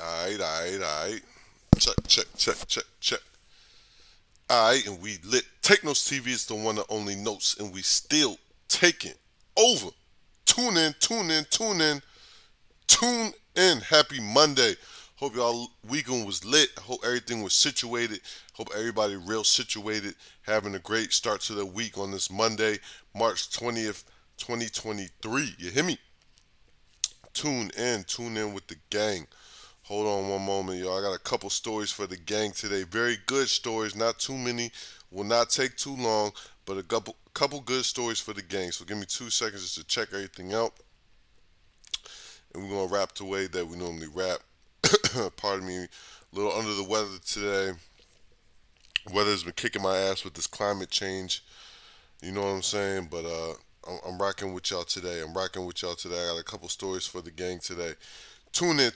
Alright. Check. Alright, and we lit. Take Notes TV is the one that only notes, and we still taking over. Tune in. Happy Monday. Hope y'all weekend was lit. Hope everything was situated. Hope everybody real situated. Having a great start to the week on this Monday, March 20th, 2023. You hear me? Tune in with the gang. Hold on one moment, y'all. I got a couple stories for the gang today. Very good stories, not too many. Will not take too long, but a couple good stories for the gang. So give me 2 seconds just to check everything out, and we're gonna rap the way that we normally rap. Pardon me, a little under the weather today. Weather's been kicking my ass with this climate change. You know what I'm saying? But I'm rocking with y'all today. I got a couple stories for the gang today. Tune in.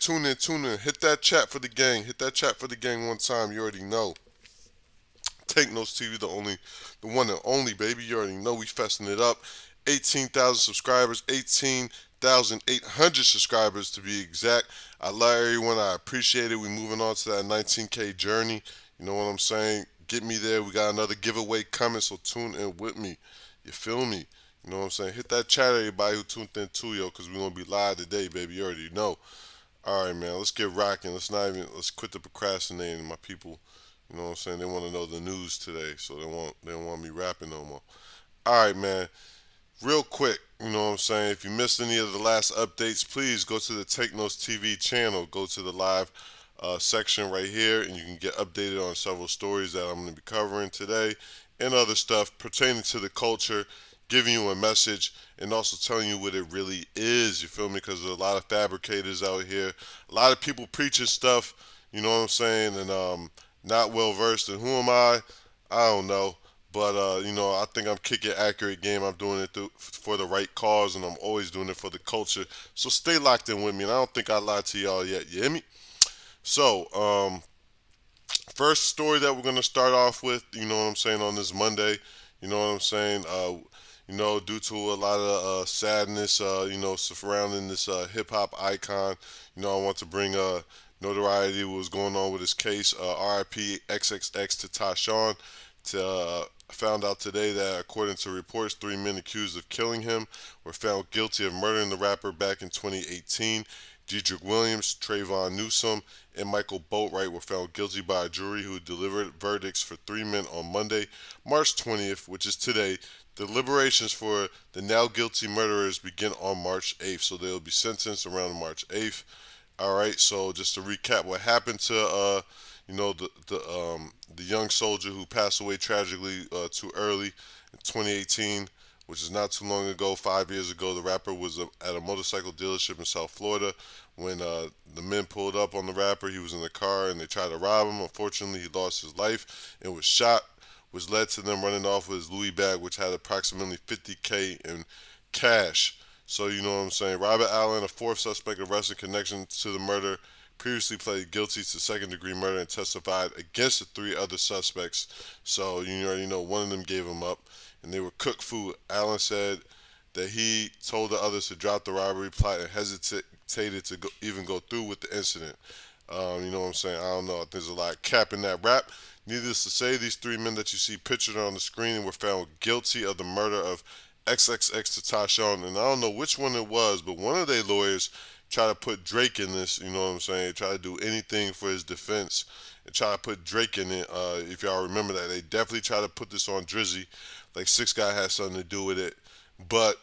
Hit that chat for the gang. Hit that chat for the gang one time. You already know. Take Notes TV, the one and only, baby. You already know we festing it up. 18,000 subscribers, 18,800 subscribers to be exact. I love everyone. I appreciate it. We moving on to that 19K journey. You know what I'm saying? Get me there. We got another giveaway coming, so tune in with me. You feel me? You know what I'm saying? Hit that chat, everybody who tuned in too, yo, because we're going to be live today, baby. You already know. All right, man. Let's get rocking. Let's quit the procrastinating, my people. You know what I'm saying? They want to know the news today, so they don't want me rapping no more. All right, man. Real quick, you know what I'm saying? If you missed any of the last updates, please go to the Take Notes TV channel. Go to the live section right here, and you can get updated on several stories that I'm going to be covering today and other stuff pertaining to the culture, giving you a message, and also telling you what it really is. You feel me? Because there's a lot of fabricators out here, a lot of people preaching stuff. You know what I'm saying? And not well versed. And who am I? I don't know. But I think I'm kicking accurate game. I'm doing it for the right cause, and I'm always doing it for the culture. So stay locked in with me. And I don't think I lied to y'all yet. You hear me? So, first story that we're gonna start off with, you know what I'm saying, on this Monday, you know what I'm saying, due to a lot of sadness, surrounding this hip hop icon, I want to bring notoriety what was going on with his case. R.I.P. Xxxtentacion. Found out today that according to reports, 3 men accused of killing him were found guilty of murdering the rapper back in 2018. Dedrick Williams, Trayvon Newsom, and Michael Boatwright were found guilty by a jury who delivered verdicts for 3 men on Monday, March 20th, which is today. The deliberations for the now guilty murderers begin on March 8th, so they'll be sentenced around March 8th. All right, so just to recap, what happened to the young soldier who passed away tragically too early in 2018, which is not too long ago, 5 years ago. The rapper was at a motorcycle dealership in South Florida when the men pulled up on the rapper. He was in the car and they tried to rob him. Unfortunately, he lost his life and was shot, which led to them running off with his Louis bag, which had approximately 50K in cash. So you know what I'm saying. Robert Allen, a fourth suspect arrested in connection to the murder, previously pleaded guilty to second-degree murder and testified against the three other suspects. So you already know one of them gave him up, and they were cooked food. Allen said that he told the others to drop the robbery plot and hesitated to even go through with the incident. You know what I'm saying? I don't know. There's a lot of cap in that rap. Needless to say, these 3 men that you see pictured on the screen were found guilty of the murder of Xxxtentacion, and I don't know which one it was, but one of their lawyers tried to put Drake in this. You know what I'm saying? Try to do anything for his defense and try to put Drake in it. If y'all remember that, they definitely tried to put this on Drizzy, like Six Guy had something to do with it, but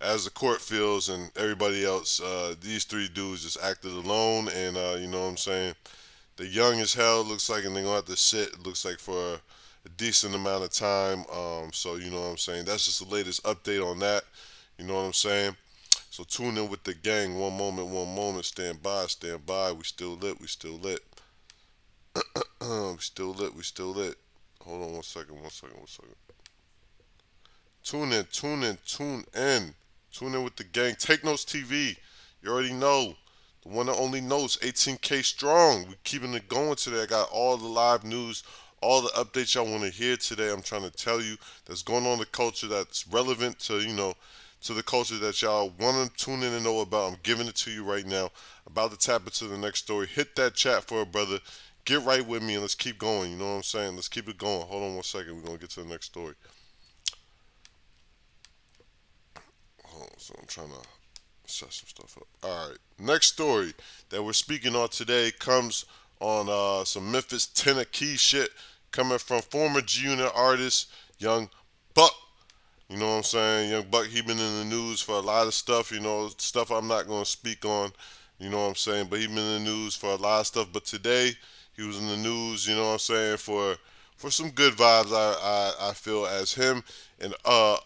as the court feels and everybody else, these three dudes just acted alone, and you know what I'm saying. They're young as hell, looks like, and they're gonna have to sit. It looks like for a decent amount of time. So you know what I'm saying. That's just the latest update on that. You know what I'm saying. So tune in with the gang. One moment, one moment. Stand by, stand by. We still lit. We still lit. We still lit. We still lit. Hold on one second. One second. One second. Tune in. Tune in with the gang. Take Notes TV. You already know. The one that only knows 18K strong. We keeping it going today. I got all the live news, all the updates y'all want to hear today. I'm trying to tell you that's going on in the culture that's relevant to, to the culture that y'all want to tune in and know about. I'm giving it to you right now. About to tap into the next story. Hit that chat for a brother. Get right with me and let's keep going. You know what I'm saying? Let's keep it going. Hold on one second. We're going to get to the next story. Hold on. So I'm trying to set some stuff up. All right. Next story that we're speaking on today comes on some Xxxtentacion shit coming from former G Unit artist Young Buck. You know what I'm saying? Young Buck, he been in the news for a lot of stuff, stuff I'm not going to speak on, you know what I'm saying? But he been in the news for a lot of stuff. But today, he was in the news, you know what I'm saying, for some good vibes, I feel, as him and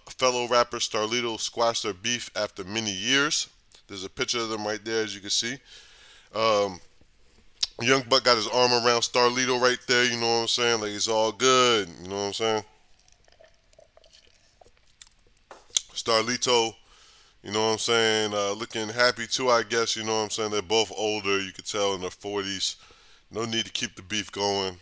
fellow rapper Starlito squashed their beef after many years. There's a picture of them right there, as you can see. Um, Young Buck got his arm around Starlito right there, you know what I'm saying? Like, it's all good, you know what I'm saying? Starlito, you know what I'm saying, looking happy too, I guess, you know what I'm saying? They're both older, you could tell, in their 40s. No need to keep the beef going.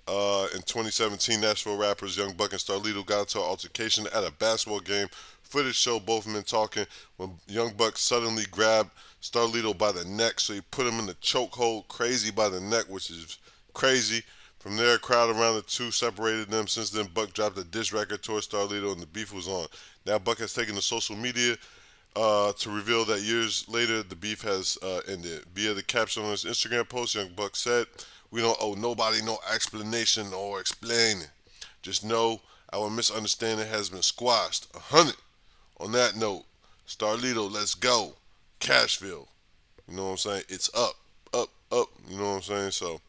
In 2017, Nashville rappers Young Buck and Starlito got into an altercation at a basketball game. Footage showed both men talking when Young Buck suddenly grabbed Starlito by the neck, so he put him in the chokehold, crazy by the neck, which is crazy. From there, a crowd around the two separated them. Since then, Buck dropped a diss record towards Starlito, and the beef was on. Now, Buck has taken to social media to reveal that years later the beef has ended. Via the caption on his Instagram post, Young Buck said, "We don't owe nobody no explanation or explaining. Just know our misunderstanding has been squashed. 100. On that note, Starlito, let's go. Cashville. You know what I'm saying? It's up, up, up. You know what I'm saying? So,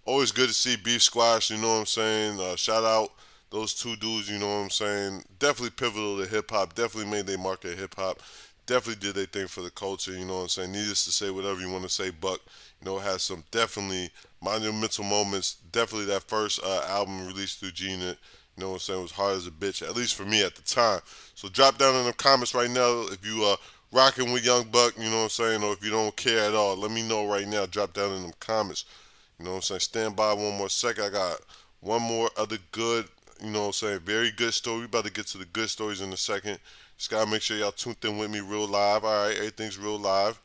always good to see beef squash. You know what I'm saying? Shout out those two dudes. You know what I'm saying? Definitely pivotal to hip hop. Definitely made their mark at hip hop. Definitely did their thing for the culture. You know what I'm saying? Needless to say, whatever you want to say, Buck. Has some definitely monumental moments. Definitely that first album released through G-Unit. You know what I'm saying? It was hard as a bitch, at least for me at the time. So drop down in the comments right now if you rocking with Young Buck, you know what I'm saying, or if you don't care at all. Let me know right now. Drop down in the comments. You know what I'm saying? Stand by one more second. I got one more other good, you know what I'm saying, very good story. We about to get to the good stories in a second. Just gotta make sure y'all tuned in with me real live. All right, everything's real live.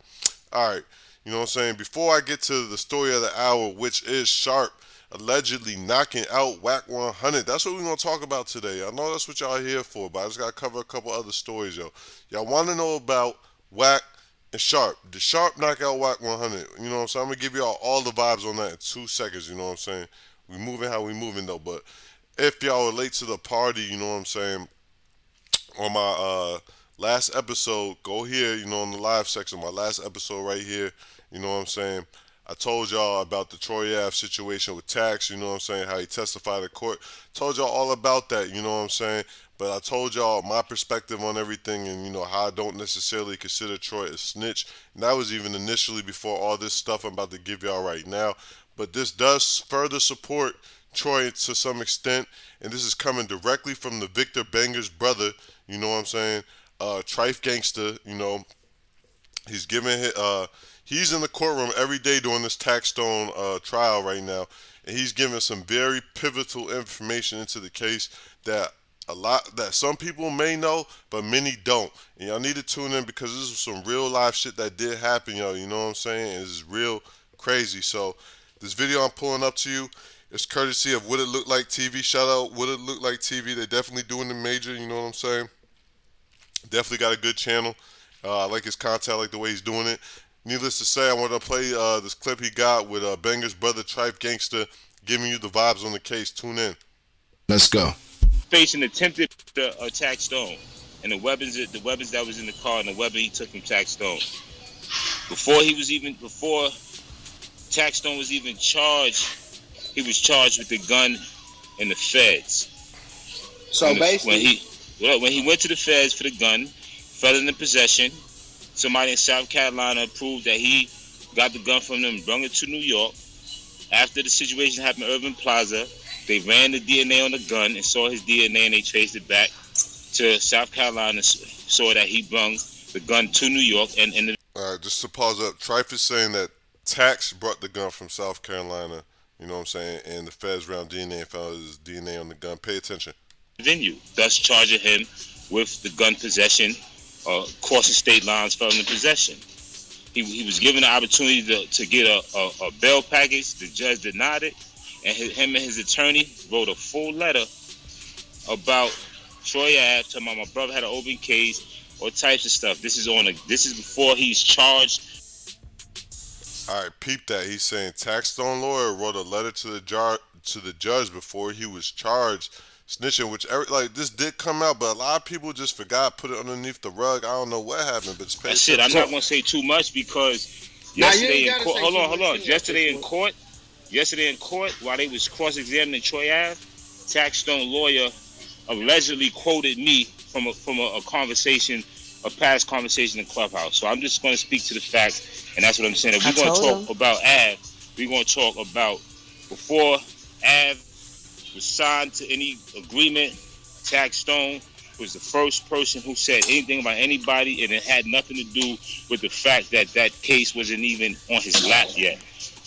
All right, you know what I'm saying? Before I get to the story of the hour, which is Sharp allegedly knocking out WACK100, that's what we're gonna talk about today. I know that's what y'all here for, but I just gotta cover a couple other stories, yo. Y'all want to know about Wack and Sharp? Did Sharp knock out WACK100? You know what I'm saying? I'm gonna give y'all all the vibes on that in 2 seconds. You know what I'm saying? We moving how we moving though, but if y'all are late to the party, you know what I'm saying, on my last episode, go here, in the live section, my last episode right here, you know what I'm saying? I told y'all about the Troy Ave situation with Tax, you know what I'm saying, how he testified in court. Told y'all all about that, you know what I'm saying? But I told y'all my perspective on everything and, how I don't necessarily consider Troy a snitch. And that was even initially before all this stuff I'm about to give y'all right now. But this does further support Troy to some extent, and this is coming directly from the Victor Banger's brother, you know what I'm saying? Trife Gangster, he's giving he's in the courtroom every day doing this Taxstone trial right now, and he's giving some very pivotal information into the case that some people may know, but many don't. And y'all need to tune in because this is some real life shit that did happen, yo. You know what I'm saying? And it's real crazy. So this video I'm pulling up to you is courtesy of What It Look Like TV. Shout out What It Look Like TV. They're definitely doing the major. You know what I'm saying? Definitely got a good channel. I like his content. I like the way he's doing it. Needless to say, I want to play this clip he got with Banger's brother, Trife Gangster, giving you the vibes on the case. Tune in. Let's go. Facing attempted attack Stone, and the weapons that was in the car, and the weapon he took from Taxstone. Before Taxstone was even charged, he was charged with the gun in the feds. So basically, when he went to the feds for the gun, felon in possession, somebody in South Carolina proved that he got the gun from them and brought it to New York. After the situation happened at Urban Plaza, they ran the DNA on the gun and saw his DNA, and they traced it back to South Carolina, saw that he brought the gun to New York. All right, just to pause up, Trife is saying that Tax brought the gun from South Carolina, you know what I'm saying, and the feds ran DNA and found his DNA on the gun. Pay attention. Venue, thus charging him with the gun possession crossing state lines, felon in possession. He was given the opportunity to get a bail package. The judge denied it, and him and his attorney wrote a full letter about Troy Ave, talking about my brother had an open case, all types of stuff. This is before he's charged. All right, peep that. He's saying Taxstone lawyer wrote a letter to the judge before he was charged snitching. Which like this did come out, but a lot of people just forgot, put it underneath the rug. I don't know what happened, but just pay That's it. I'm attention. not gonna say too much because Nah, you yesterday ain't in gotta court. say Hold too on, hold much. on. You ain't Yesterday in court, while they was cross-examining Troy Ave, Taxstone lawyer allegedly quoted me from a conversation, a past conversation in Clubhouse. So I'm just going to speak to the facts, and that's what I'm saying. If we're going to talk about Ave, we're going to talk about before Ave was signed to any agreement. Taxstone was the first person who said anything about anybody, and it had nothing to do with the fact that that case wasn't even on his lap yet.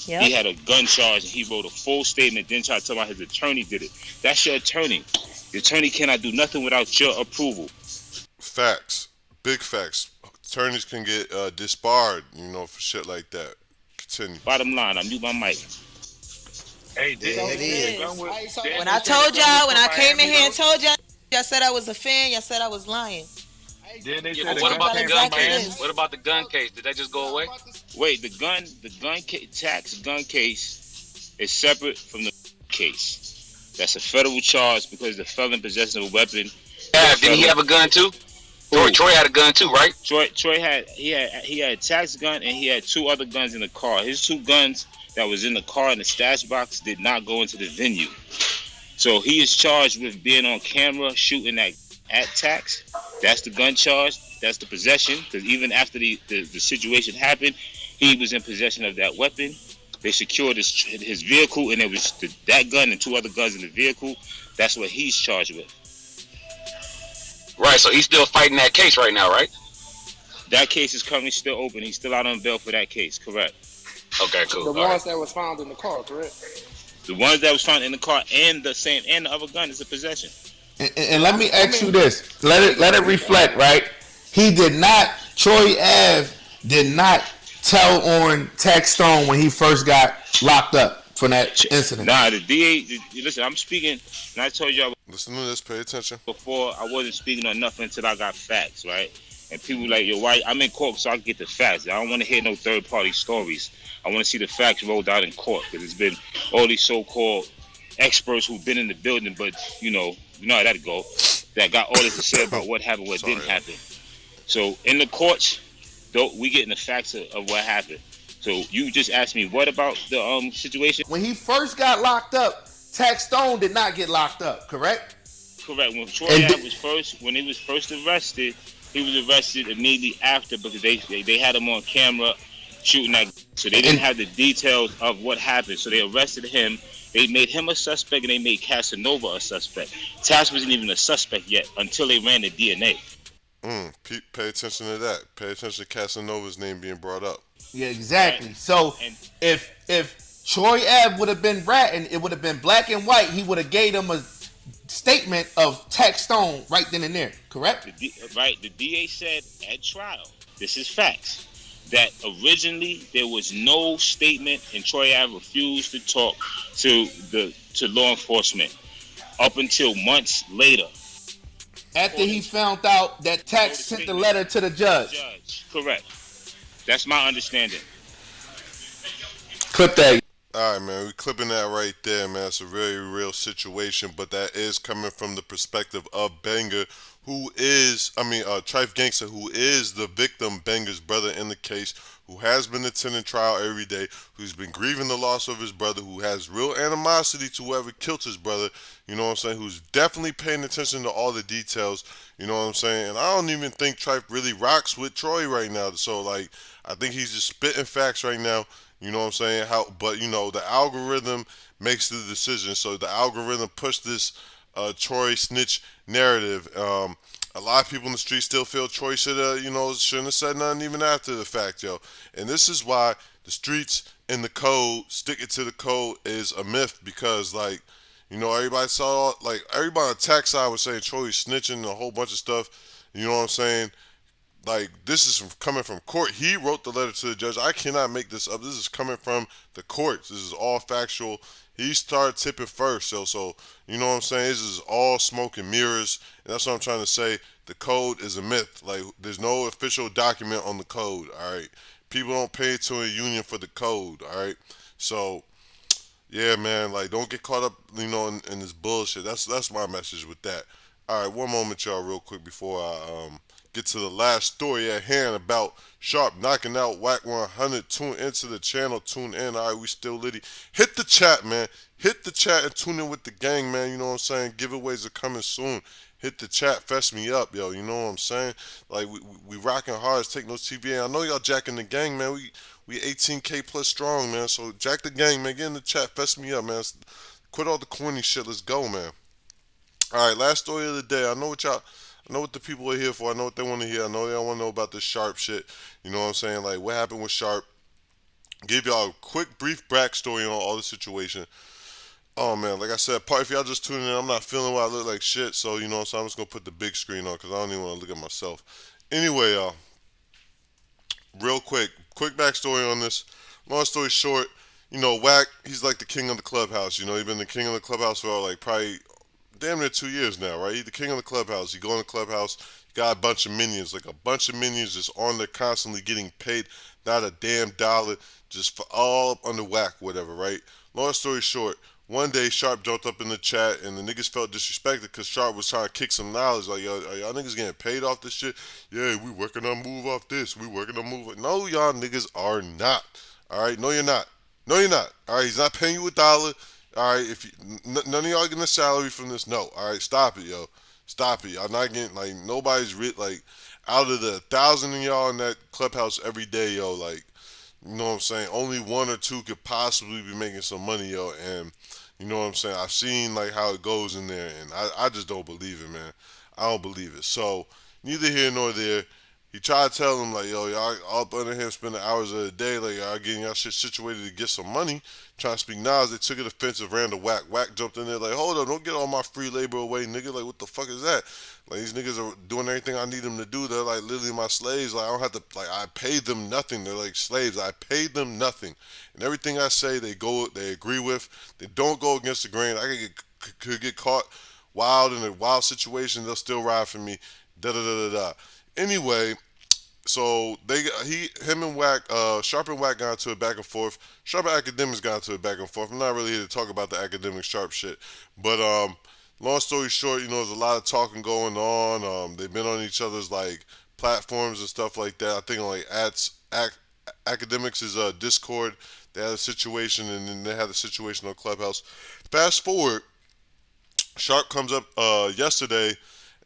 Yep. He had a gun charge, and he wrote a full statement, then tried to tell about his attorney did it. That's your attorney. The attorney cannot do nothing without your approval. Facts, big facts. Attorneys can get disbarred, for shit like that. Continue. Bottom line, I mute my mic. Hey, It is. When I told y'all, when I came in here and told y'all said I was a fan, y'all said I was lying. What about the gun case? What about the gun case? Did that just go away? Wait, the tax gun case is separate from the case. That's a federal charge because the felon in possession of a weapon. Yeah, didn't he have a gun too? Troy had a gun too, right? Troy had a tax gun and he had two other guns in the car. His two guns that was in the car in the stash box did not go into the venue. So he is charged with being on camera shooting at tax. That's the gun charge. That's the possession. Because even after the situation happened, he was in possession of that weapon. They secured his vehicle, and it was that gun and two other guns in the vehicle. That's what he's charged with. Right, so he's still fighting that case right now, right? That case is currently still open. He's still out on bail for that case, correct? Okay, cool. The ones that was found in the car, correct? The ones that was found in the car and the other gun is a possession. And let me ask you this. Let it reflect, right? He did not, Troy Ave did not tell on Taxstone when he first got locked up for that incident. Nah, the DA, listen, I'm speaking, and I told y'all Listen to this, pay attention. Before, I wasn't speaking on nothing until I got facts, right? And people like, yo, why? I'm in court so I can get the facts. I don't want to hear no third-party stories. I want to see the facts rolled out in court because it's been all these so-called experts who've been in the building, but you know how that go, that got all this to say about what happened, what didn't happen. So in the courts, though, we getting the facts of what happened. So you just asked me, what about the situation? When he first got locked up, Taxstone did not get locked up, correct? Correct. When Troy when he was first arrested, he was arrested immediately after because they had him on camera shooting that. So they didn't have the details of what happened. So they arrested him. They made him a suspect and they made Casanova a suspect. Tax wasn't even a suspect yet until they ran the DNA. Pay attention to that. Pay attention to Casanova's name being brought up. Yeah, exactly. Right. So if Troy Ave would have been ratting, it would have been black and white. He would have gave him a statement of Taxstone right then and there, correct? The DA said at trial, this is facts, that originally there was no statement and Troy Ave refused to talk to law enforcement up until months later. After he found out that Tax sent the letter to the judge. Correct. That's my understanding. Clip that. All right, man. We clipping that right there, man. It's a very real situation, but that is coming from the perspective of Banger, Trife Gangster, who is the victim, Banger's brother in the case, who has been attending trial every day, who's been grieving the loss of his brother, who has real animosity to whoever killed his brother, you know what I'm saying, who's definitely paying attention to all the details, you know what I'm saying, and I don't even think Trife really rocks with Troy right now, so, I think he's just spitting facts right now, you know what I'm saying, but, the algorithm makes the decision, so the algorithm pushed this Troy Snitch narrative. A lot of people in the street still feel Troy shouldn't have said nothing even after the fact, yo. And this is why the streets and the code, sticking to the code, is a myth because, everybody on the tax side was saying Troy's snitching and a whole bunch of stuff, you know what I'm saying? Like, this is coming from court. He wrote the letter to the judge. I cannot make this up. This is coming from the courts. This is all factual. He started tipping first, so you know what I'm saying? This is all smoke and mirrors, and that's what I'm trying to say. The code is a myth. Like, there's no official document on the code. All right, people don't pay to a union for the code. All right, so yeah, man, like, don't get caught up, in this bullshit. That's my message with that. All right, one moment, y'all, real quick before I get to the last story at hand about Sharp knocking out WACK100. Tune into the channel. Tune in. All right, we still litty. Hit the chat, man. Hit the chat and tune in with the gang, man. You know what I'm saying? Giveaways are coming soon. Hit the chat, fess me up, yo. You know what I'm saying? Like, we rocking hard. Take no TVA. I know y'all jacking the gang, man. We 18K plus strong, man. So jack the gang, man. Get in the chat, fess me up, man. Quit all the corny shit. Let's go, man. All right, last story of the day. I know what the people are here for. I know what they want to hear. I know they don't want to know about this Sharp shit. You know what I'm saying? Like, what happened with Sharp? Give y'all a quick, brief backstory on all the situation. Oh, man, like I said, if y'all just tuning in, I'm not feeling well. I look like shit. So, you know what I'm saying? I'm just going to put the big screen on because I don't even want to look at myself. Anyway, y'all, real quick backstory on this. Long story short, Wack, he's like the king of the clubhouse. He's been the king of the clubhouse for like probably damn near 2 years now, right? He's the king of the clubhouse. You go in the clubhouse, you got a bunch of minions, just on there constantly getting paid, not a damn dollar, just for all up under whack, whatever, right? Long story short, one day Sharp jumped up in the chat and the niggas felt disrespected because Sharp was trying to kick some knowledge. Like, yo, are y'all niggas getting paid off this shit? Yeah, we working on move off this. We working on move. No, y'all niggas are not. All right, no, you're not. No, you're not. All right, he's not paying you a dollar. All right, if none of y'all getting a salary from this, no. All right, stop it, yo. Stop it. Y'all not getting, like, nobody's like, out of the 1,000 of y'all in that clubhouse every day, yo, like, you know what I'm saying? Only one or two could possibly be making some money, yo, and you know what I'm saying? I've seen, like, how it goes in there, and I just don't believe it, man. I don't believe it. So, neither here nor there. He tried to tell him, like, yo, y'all up under him spending hours of the day, like, y'all getting y'all shit situated to get some money, trying to speak Nas. They took it offensive, ran to Wack. Wack jumped in there, like, hold up, don't get all my free labor away, nigga. Like, what the fuck is that? Like, these niggas are doing everything I need them to do. They're, like, literally my slaves. Like, I don't have to, like, I paid them nothing. They're, like, slaves. I paid them nothing. And everything I say, they agree with. They don't go against the grain. I could get caught wild in a wild situation. They'll still ride for me. Da-da-da-da-da. Anyway, so him and Wack, Sharp and Wack got into it back and forth. Sharp and Academics got into it back and forth. I'm not really here to talk about the academic Sharp shit, but long story short, there's a lot of talking going on. They've been on each other's like platforms and stuff like that. I think on like Academics is Discord. They had a situation, and then they had a situation on Clubhouse. Fast forward, Sharp comes up yesterday.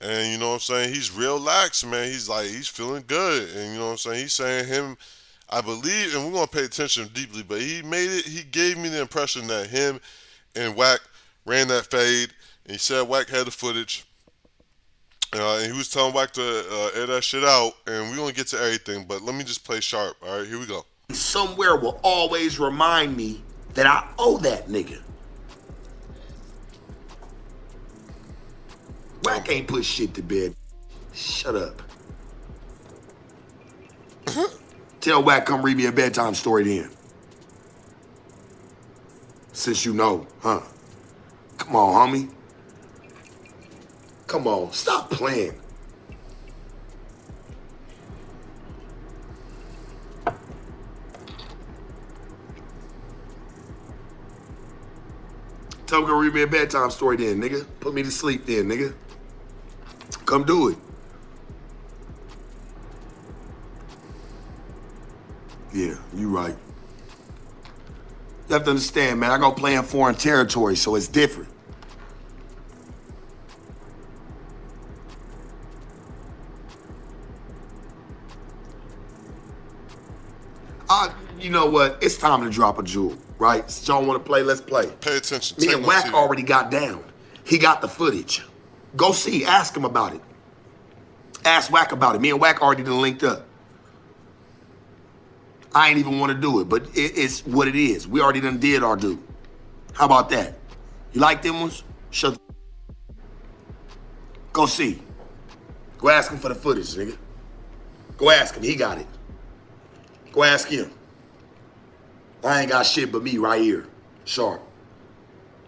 And you know what I'm saying? He's real lax, man. He's feeling good. And you know what I'm saying? He's saying I believe, and we're going to pay attention deeply, but he gave me the impression that him and Wack ran that fade. And he said Wack had the footage. And he was telling Wack to air that shit out. And we're going to get to everything, but let me just play Sharp. All right, here we go. Somewhere will always remind me that I owe that nigga. Wack ain't put shit to bed. Shut up. Tell Wack come read me a bedtime story then. Since you know, huh? Come on, homie. Come on, stop playing. Tell him come read me a bedtime story then, nigga. Put me to sleep then, nigga. Come do it. Yeah, you right. You have to understand, man, I go play in foreign territory, so it's different. You know what? It's time to drop a jewel, right? So y'all want to play? Let's play. Pay attention. Me and Wack already got down. He got the footage. Go see. Ask him about it. Ask Wack about it. Me and Wack already done linked up. I ain't even want to do it, but it's what it is. We already done did our due. How about that? You like them ones? Shut the... Go see. Go ask him for the footage, nigga. Go ask him. He got it. Go ask him. I ain't got shit but me right here. Sharp.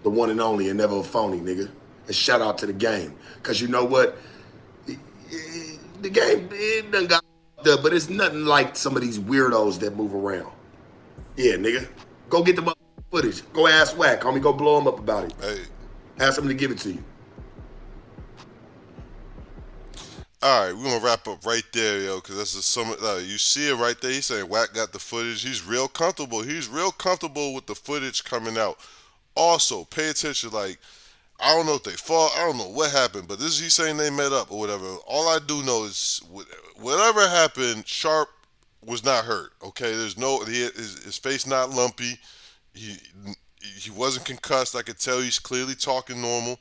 The one and only and never a phony, nigga. And shout out to the game. Because you know what? The game, it done got up, but it's nothing like some of these weirdos that move around. Yeah, nigga. Go get the footage. Go ask Wack. Homie, go blow him up about it. Hey. Ask him to give it to you. All right, we're gonna wrap up right there, yo, because that's just some. You see it right there. He's saying Wack got the footage. He's real comfortable. He's real comfortable with the footage coming out. Also, pay attention. Like, I don't know if they fought. I don't know what happened, but this is he saying they met up or whatever. All I do know is whatever happened, Sharp was not hurt. Okay, there's no his face not lumpy. He wasn't concussed. I could tell he's clearly talking normal.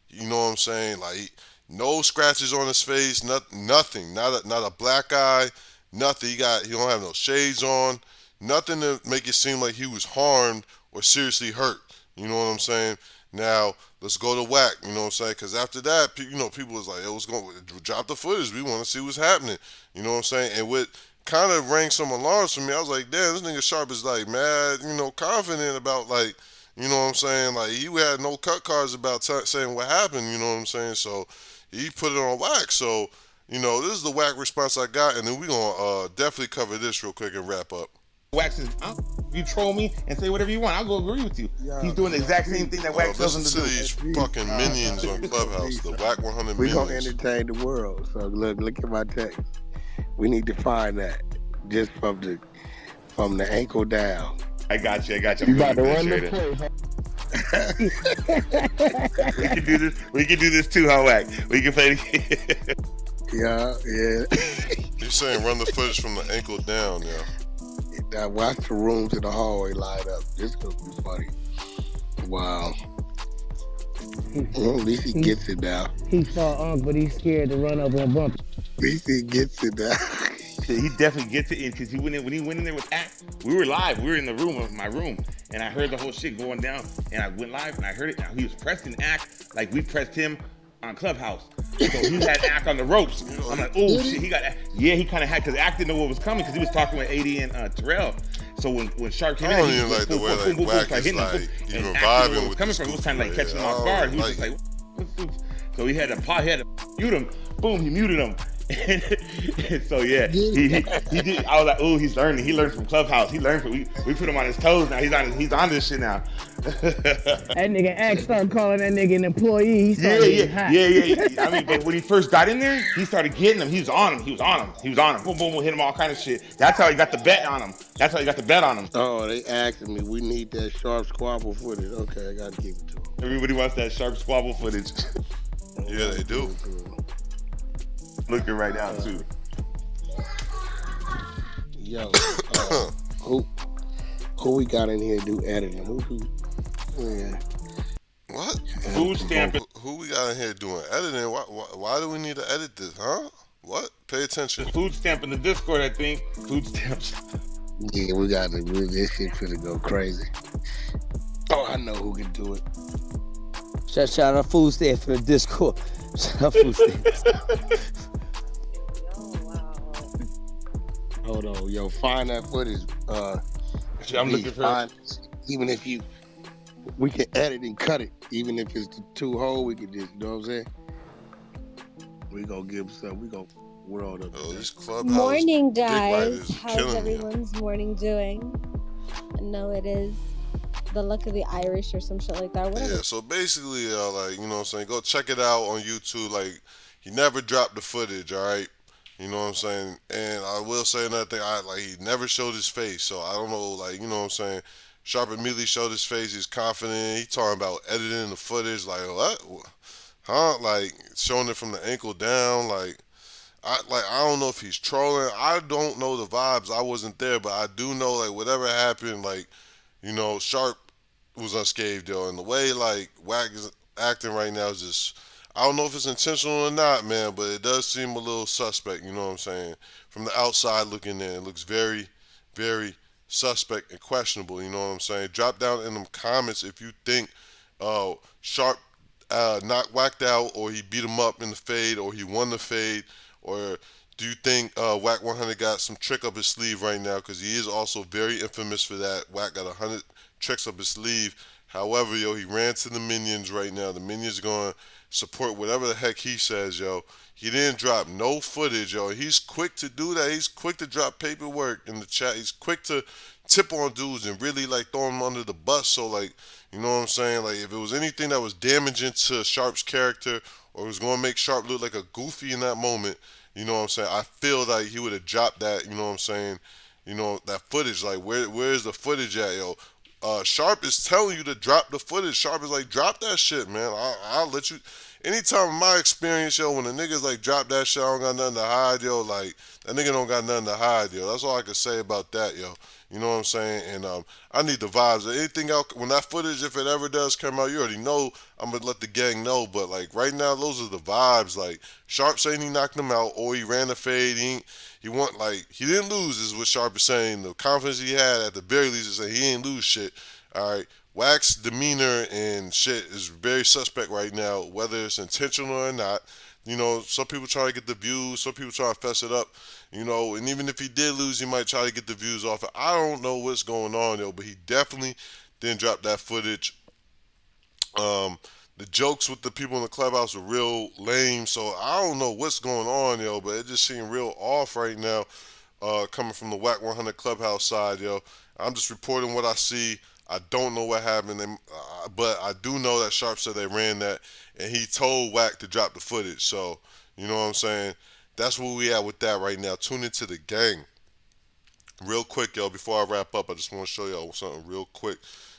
You know what I'm saying? Like. No scratches on his face, nothing, not a black eye, nothing. He don't have no shades on, nothing to make it seem like he was harmed or seriously hurt. You know what I'm saying? Now let's go to Wack. You know what I'm saying? Because after that, people was like, "Yo, what's going? Drop the footage. We want to see what's happening." You know what I'm saying? And what kind of rang some alarms for me. I was like, "Damn, this nigga Sharp is like mad, confident about like." You know what I'm saying? Like, he had no cut cards about saying what happened, you know what I'm saying? So, he put it on Wack. So, this is the Wack response I got, and then we're going to definitely cover this real quick and wrap up. Wack says, you troll me and say whatever you want, I'll go agree with you. He's doing the exact same thing that Wack tells him to do. Listen to these fucking minions on Clubhouse, the WACK100 minions. We're going to entertain the world. So, look at my text. We need to find that just from the ankle down. I got you. You about to run the play, We can do this too, huh, Wack? We can play it. Yeah. He's saying run the footage from the ankle down, yeah. Now watch the rooms in the hallway light up. This is gonna be funny. Wow. Well, at least he gets it now. He saw Unc, but he's scared to run up on Bump. At least he gets it now. He definitely gets it in because when he went in there with Act, we were live. We were in the room of my room, and I heard the whole shit going down. And I went live, and I heard it. Now he was pressing Act like we pressed him on Clubhouse. So he had Act on the ropes. I'm like, oh shit, he got. Yeah, he kind of had because Act didn't know what was coming because he was talking with AD and Terrell. So when Sharp came in, I don't even like the way like Wack is like he's reviving with coming from. It was kind of like catching him off guard. He was just like, so he had to mute him. Boom, he muted him. So yeah, he did. I was like, oh, he's learning. He learned from Clubhouse. He learned from we put him on his toes now. He's on this shit now. That nigga X started calling that nigga an employee. He started getting hot. Yeah. I mean, but when he first got in there, he started getting him. He was on him. Boom, boom, hit him all kind of shit. That's how he got the bet on him. Oh, they asking me. We need that sharp squabble footage. Okay, I gotta give it to him. Everybody wants that sharp squabble footage. Yeah, they do. Looking right now too. Yo, who we got in here do editing? Yeah. What? Food stamping. Who we got in here doing editing? Why do we need to edit this? Huh? What? Pay attention. Food stamp in the Discord, I think. Food stamps. Yeah, we got to do this shit finna go crazy. Oh, I know who can do it. Shout out food stamp for the Discord. Shout out food stamps. Hold on, yo, find that footage. I'm looking for it. Even if we can edit and cut it. Even if it's the two hole, we can just, you know what I'm saying? We gonna give some. We gonna world up. Oh, this Clubhouse. Morning, guys. How's everyone's morning doing? I know it is the luck of the Irish or some shit like that. Whatever. Yeah. So basically, like, you know what I'm saying, go check it out on YouTube. Like, he never dropped the footage. All right. You know what I'm saying? And I will say another thing. He never showed his face. So I don't know. Like, you know what I'm saying? Sharp immediately showed his face. He's confident. He talking about editing the footage. Like, what? Huh? Like, showing it from the ankle down. I don't know if he's trolling. I don't know the vibes. I wasn't there, but I do know, like, whatever happened, like, you know, Sharp was unscathed, yo. And the way, like, Wack is acting right now is just, I don't know if it's intentional or not, man, but it does seem a little suspect, you know what I'm saying? From the outside looking in, it looks very, very suspect and questionable, you know what I'm saying? Drop down in them comments if you think Sharp not whacked out, or he beat him up in the fade, or he won the fade, or Do you think WACK100 got some trick up his sleeve right now? Because he is also very infamous for that. Wack got 100 tricks up his sleeve. However, yo, he ran to the minions right now. The minions going to support whatever the heck he says, yo. He didn't drop no footage, yo. He's quick to do that. He's quick to drop paperwork in the chat. He's quick to tip on dudes and really like throw them under the bus. So like, you know what I'm saying? Like if it was anything that was damaging to Sharp's character or was going to make Sharp look like a goofy in that moment, you know what I'm saying? I feel like he would have dropped that, you know what I'm saying? You know, that footage, like where's the footage at, yo? Sharp is telling you to drop the footage. Sharp is like, drop that shit, man. I'll let you. Anytime in my experience, yo, when the niggas like drop that shit, I don't got nothing to hide, yo. Like that nigga don't got nothing to hide, yo. That's all I can say about that, yo. You know what I'm saying? And I need the vibes. Anything else when that footage, if it ever does come out, you already know. I'm gonna let the gang know. But like right now, those are the vibes. Like Sharp saying he knocked him out, or he ran a fade. He didn't lose. Is what Sharp is saying. The confidence he had at the very least is saying he didn't lose shit. All right. Wack's demeanor and shit is very suspect right now, whether it's intentional or not. You know, some people try to get the views, some people try to fess it up, you know, and even if he did lose, he might try to get the views off it. I don't know what's going on, yo, but he definitely didn't drop that footage. The jokes with the people in the clubhouse were real lame, so I don't know what's going on, yo, but it just seemed real off right now, coming from the WACK100 clubhouse side, yo. I'm just reporting what I see. I don't know what happened, but I do know that Sharp said they ran that, and he told Wack to drop the footage. So, you know what I'm saying? That's where we at with that right now. Tune into the gang. Real quick, yo, before I wrap up, I just want to show y'all something real quick,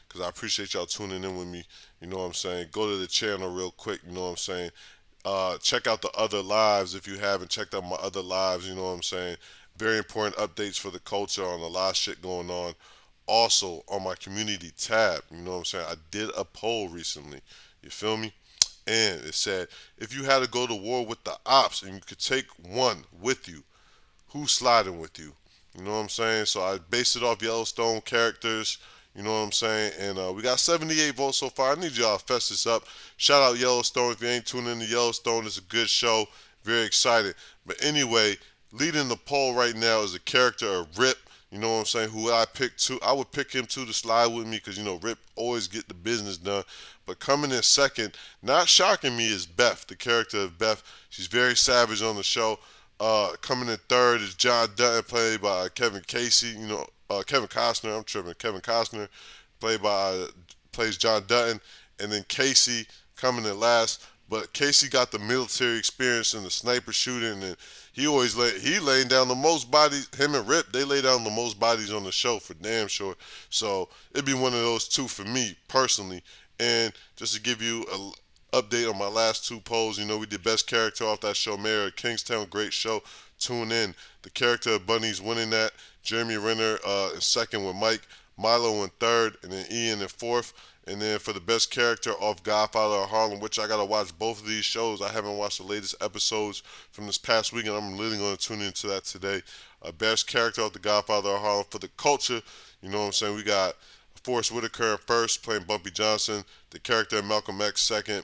because I appreciate y'all tuning in with me. You know what I'm saying? Go to the channel real quick, you know what I'm saying? Check out the other lives if you haven't checked out my other lives, you know what I'm saying? Very important updates for the culture on a lot of shit going on. Also, on my community tab, you know what I'm saying? I did a poll recently. You feel me? And it said, if you had to go to war with the ops and you could take one with you, who's sliding with you? You know what I'm saying? So I based it off Yellowstone characters. You know what I'm saying? And we got 78 votes so far. I need y'all to fess this up. Shout out Yellowstone. If you ain't tuning into Yellowstone, it's a good show. Very excited. But anyway, leading the poll right now is a character of Rip. You know what I'm saying? Who I picked too. I would pick him too to slide with me because, you know, Rip always get the business done. But coming in second, not shocking me, is Beth, the character of Beth. She's very savage on the show. Coming in third is John Dutton, played by Kevin Casey. You know, Kevin Costner. I'm tripping. Kevin Costner, plays John Dutton. And then Casey coming in last. But Casey got the military experience in the sniper shooting, and he laying down the most bodies. Him and Rip, they lay down the most bodies on the show for damn sure. So it'd be one of those two for me personally. And just to give you an update on my last two polls, you know, we did best character off that show, Mayor of Kingstown, great show. Tune in. The character of Bunny's winning that. Jeremy Renner is second with Mike. Milo in third, and then Ian in fourth. And then for the best character off Godfather of Harlem, which I got to watch both of these shows. I haven't watched the latest episodes from this past weekend. I'm really going to tune into that today. Best character off the Godfather of Harlem for the culture. You know what I'm saying? We got Forrest Whitaker in first, playing Bumpy Johnson. The character of Malcolm X second.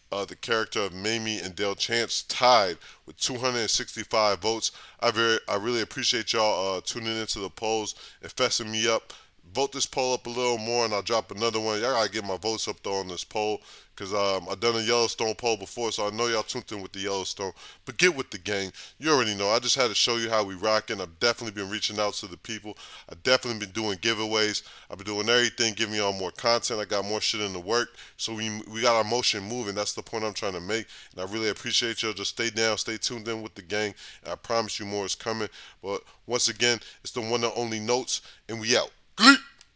The character of Mamie and Dale Chance tied with 265 votes. I really appreciate y'all tuning into the polls and fessing me up. Vote this poll up a little more, and I'll drop another one. Y'all gotta get my votes up though on this poll, because I've done a Yellowstone poll before, so I know y'all tuned in with the Yellowstone. But get with the gang. You already know. I just had to show you how we rocking. I've definitely been reaching out to the people. I've definitely been doing giveaways. I've been doing everything, giving y'all more content. I got more shit in the work, so we got our motion moving. That's the point I'm trying to make, and I really appreciate y'all. Just stay down, stay tuned in with the gang, and I promise you more is coming. But once again, it's the one and only Notes, and we out. Gleek!